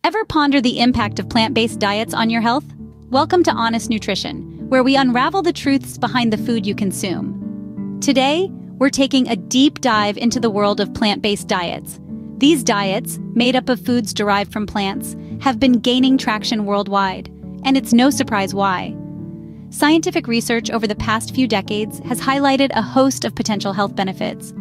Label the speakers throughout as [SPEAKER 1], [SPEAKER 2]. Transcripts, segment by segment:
[SPEAKER 1] Ever ponder the impact of plant-based diets on your health? Welcome to Honest Nutrition, where we unravel the truths behind the food you consume. Today, we're taking a deep dive into the world of plant-based diets. These diets, made up of foods derived from plants, have been gaining traction worldwide, and it's no surprise why. Scientific research over the past few decades has highlighted a host of potential health benefits.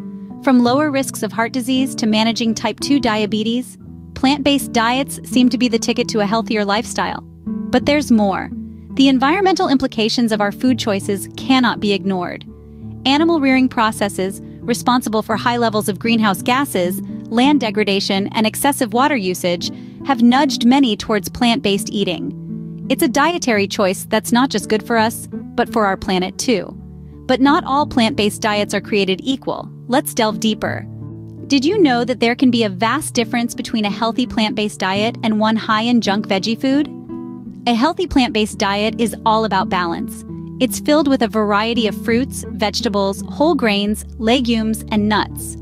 [SPEAKER 1] From lower risks of heart disease to managing type 2 diabetes, plant-based diets seem to be the ticket to a healthier lifestyle. But there's more. The environmental implications of our food choices cannot be ignored. Animal rearing processes, responsible for high levels of greenhouse gases, land degradation, and excessive water usage, have nudged many towards plant-based eating. It's a dietary choice that's not just good for us, but for our planet too. But not all plant-based diets are created equal. Let's delve deeper. Did you know that there can be a vast difference between a healthy plant-based diet and one high in junk veggie food? A healthy plant-based diet is all about balance. It's filled with a variety of fruits, vegetables, whole grains, legumes, and nuts.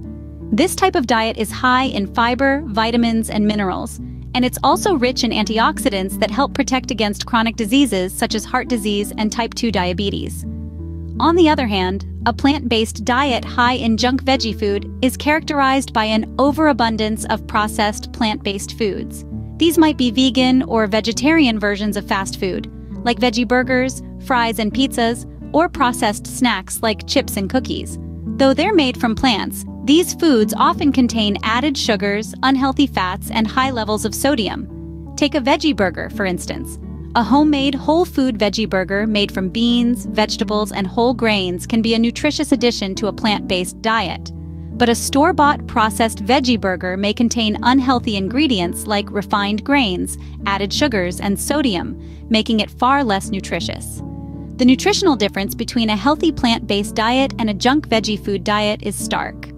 [SPEAKER 1] This type of diet is high in fiber, vitamins, and minerals, and it's also rich in antioxidants that help protect against chronic diseases such as heart disease and type 2 diabetes. On the other hand, a plant-based diet high in junk veggie food is characterized by an overabundance of processed plant-based foods. These might be vegan or vegetarian versions of fast food, like veggie burgers, fries and pizzas, or processed snacks like chips and cookies. Though they're made from plants, these foods often contain added sugars, unhealthy fats, and high levels of sodium. Take a veggie burger, for instance. A homemade whole food veggie burger made from beans, vegetables, and whole grains can be a nutritious addition to a plant-based diet. But a store-bought processed veggie burger may contain unhealthy ingredients like refined grains, added sugars, and sodium, making it far less nutritious. The nutritional difference between a healthy plant-based diet and a junk veggie food diet is stark.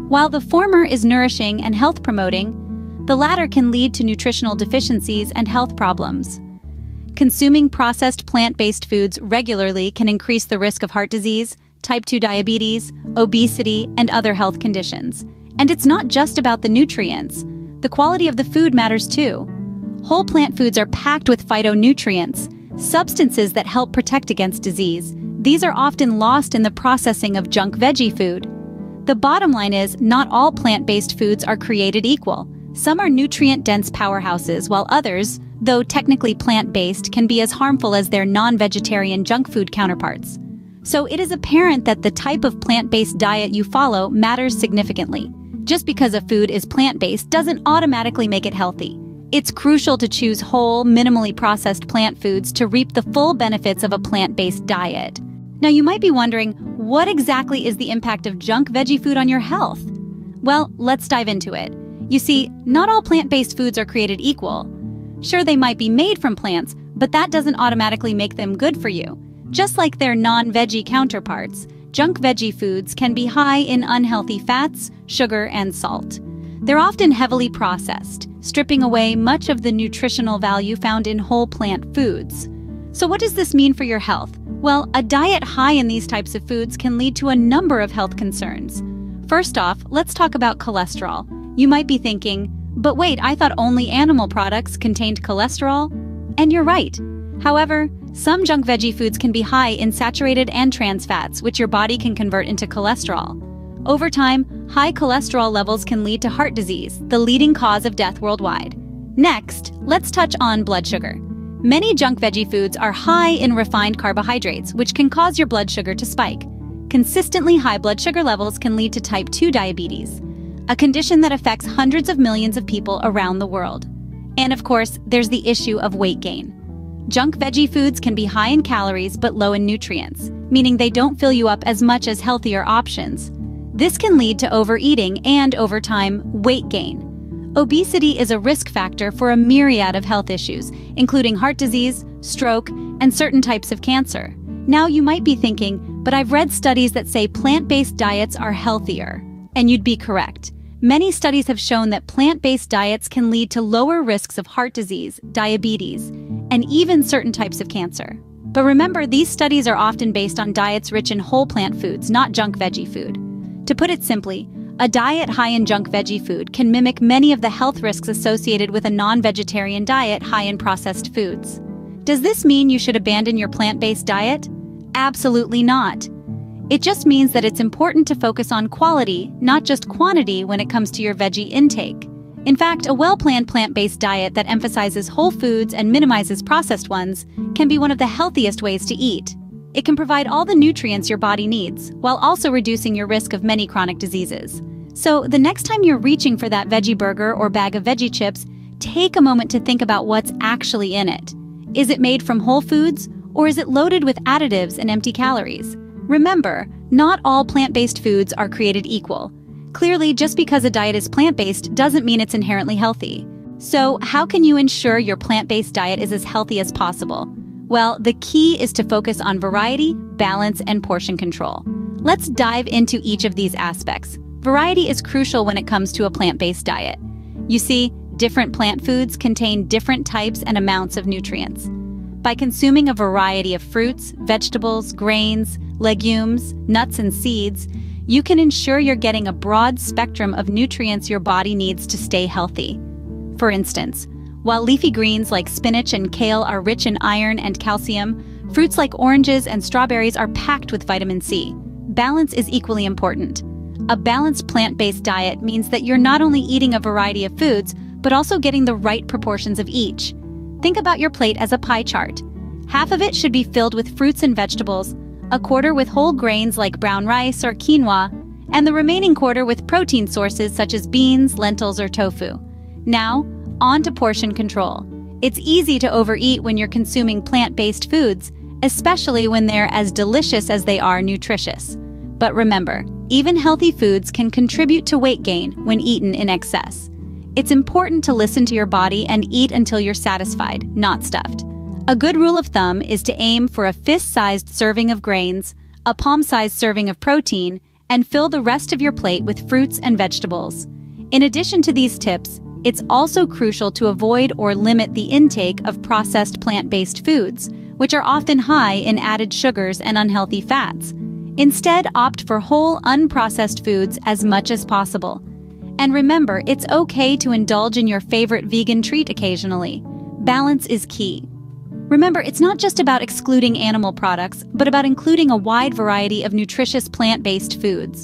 [SPEAKER 1] While the former is nourishing and health-promoting, the latter can lead to nutritional deficiencies and health problems. Consuming processed plant-based foods regularly can increase the risk of heart disease, type 2 diabetes, obesity, and other health conditions. And it's not just about the nutrients. The quality of the food matters too. Whole plant foods are packed with phytonutrients, substances that help protect against disease. These are often lost in the processing of junk veggie food. The bottom line is, not all plant-based foods are created equal. Some are nutrient-dense powerhouses, while others, though technically plant-based, can be as harmful as their non-vegetarian junk food counterparts. So it is apparent that the type of plant-based diet you follow matters significantly. Just because a food is plant-based doesn't automatically make it healthy. It's crucial to choose whole, minimally processed plant foods to reap the full benefits of a plant-based diet. Now you might be wondering, what exactly is the impact of junk veggie food on your health? Well, let's dive into it. You see, not all plant-based foods are created equal. Sure, they might be made from plants, but that doesn't automatically make them good for you. Just like their non-veggie counterparts, junk veggie foods can be high in unhealthy fats, sugar, and salt. They're often heavily processed, stripping away much of the nutritional value found in whole plant foods. So what does this mean for your health? Well, a diet high in these types of foods can lead to a number of health concerns. First off, let's talk about cholesterol. You might be thinking, but wait, I thought only animal products contained cholesterol? And you're right. However, some junk veggie foods can be high in saturated and trans fats, which your body can convert into cholesterol. Over time, high cholesterol levels can lead to heart disease, the leading cause of death worldwide. Next, let's touch on blood sugar. Many junk veggie foods are high in refined carbohydrates, which can cause your blood sugar to spike. Consistently high blood sugar levels can lead to type 2 diabetes, a condition that affects hundreds of millions of people around the world. And of course, there's the issue of weight gain. Junk veggie foods can be high in calories but low in nutrients, meaning they don't fill you up as much as healthier options. This can lead to overeating and, over time, weight gain. Obesity is a risk factor for a myriad of health issues, including heart disease, stroke, and certain types of cancer. Now you might be thinking, but I've read studies that say plant-based diets are healthier. And you'd be correct. Many studies have shown that plant-based diets can lead to lower risks of heart disease, diabetes, and even certain types of cancer. But remember, these studies are often based on diets rich in whole plant foods, not junk veggie food. To put it simply, A diet high in junk veggie food can mimic many of the health risks associated with a non-vegetarian diet high in processed foods. Does this mean you should abandon your plant-based diet? Absolutely not. It just means that it's important to focus on quality, not just quantity, when it comes to your veggie intake. In fact, a well-planned plant-based diet that emphasizes whole foods and minimizes processed ones can be one of the healthiest ways to eat. It can provide all the nutrients your body needs, while also reducing your risk of many chronic diseases. So, the next time you're reaching for that veggie burger or bag of veggie chips, take a moment to think about what's actually in it. Is it made from whole foods, or is it loaded with additives and empty calories? Remember, not all plant-based foods are created equal. Clearly, just because a diet is plant-based doesn't mean it's inherently healthy. So, how can you ensure your plant-based diet is as healthy as possible? Well, the key is to focus on variety, balance, and portion control. Let's dive into each of these aspects. Variety is crucial when it comes to a plant-based diet. You see, different plant foods contain different types and amounts of nutrients. By consuming a variety of fruits, vegetables, grains, legumes, nuts, and seeds, you can ensure you're getting a broad spectrum of nutrients your body needs to stay healthy. For instance, while leafy greens like spinach and kale are rich in iron and calcium, fruits like oranges and strawberries are packed with vitamin C. Balance is equally important. A balanced plant-based diet means that you're not only eating a variety of foods, but also getting the right proportions of each. Think about your plate as a pie chart. Half of it should be filled with fruits and vegetables, a quarter with whole grains like brown rice or quinoa, and the remaining quarter with protein sources such as beans, lentils, or tofu. Now, on to portion control. It's easy to overeat when you're consuming plant-based foods, especially when they're as delicious as they are nutritious. But remember, even healthy foods can contribute to weight gain when eaten in excess. It's important to listen to your body and eat until you're satisfied, not stuffed. A good rule of thumb is to aim for a fist-sized serving of grains, a palm-sized serving of protein, and fill the rest of your plate with fruits and vegetables. In addition to these tips, it's also crucial to avoid or limit the intake of processed plant-based foods, which are often high in added sugars and unhealthy fats. Instead, opt for whole, unprocessed foods as much as possible. And remember, it's okay to indulge in your favorite vegan treat occasionally. Balance is key. Remember, it's not just about excluding animal products, but about including a wide variety of nutritious plant-based foods.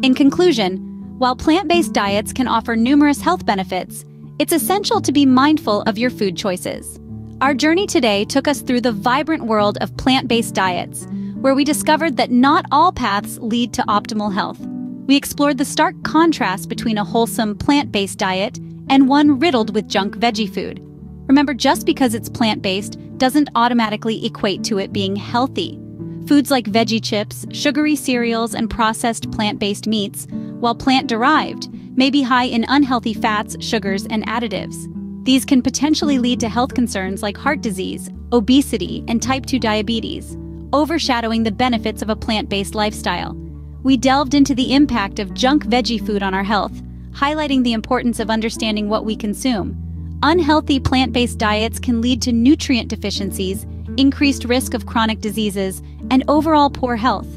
[SPEAKER 1] In conclusion, while plant-based diets can offer numerous health benefits, it's essential to be mindful of your food choices. Our journey today took us through the vibrant world of plant-based diets, where we discovered that not all paths lead to optimal health. We explored the stark contrast between a wholesome plant-based diet and one riddled with junk veggie food. Remember, just because it's plant-based doesn't automatically equate to it being healthy. Foods like veggie chips, sugary cereals, and processed plant-based meats, while plant-derived, may be high in unhealthy fats, sugars, and additives. These can potentially lead to health concerns like heart disease, obesity, and type 2 diabetes, overshadowing the benefits of a plant-based lifestyle. We delved into the impact of junk veggie food on our health, highlighting the importance of understanding what we consume. Unhealthy plant-based diets can lead to nutrient deficiencies, increased risk of chronic diseases, and overall poor health.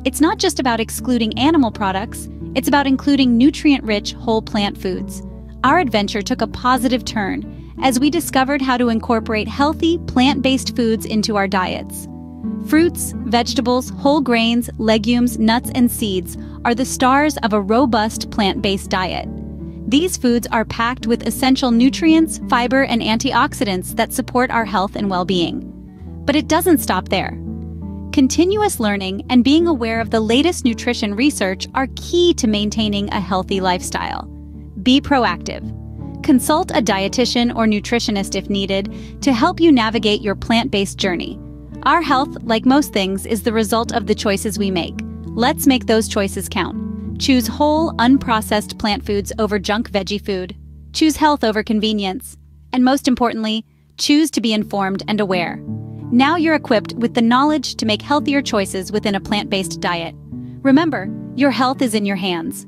[SPEAKER 1] It's not just about excluding animal products, it's about including nutrient-rich whole plant foods. Our adventure took a positive turn as we discovered how to incorporate healthy, plant-based foods into our diets. Fruits, vegetables, whole grains, legumes, nuts, and seeds are the stars of a robust plant-based diet. These foods are packed with essential nutrients, fiber, and antioxidants that support our health and well-being. But it doesn't stop there. Continuous learning and being aware of the latest nutrition research are key to maintaining a healthy lifestyle. Be proactive. Consult a dietitian or nutritionist if needed to help you navigate your plant-based journey. Our health, like most things, is the result of the choices we make. Let's make those choices count. Choose whole, unprocessed plant foods over junk veggie food. Choose health over convenience. And most importantly, choose to be informed and aware. Now you're equipped with the knowledge to make healthier choices within a plant-based diet. Remember, your health is in your hands.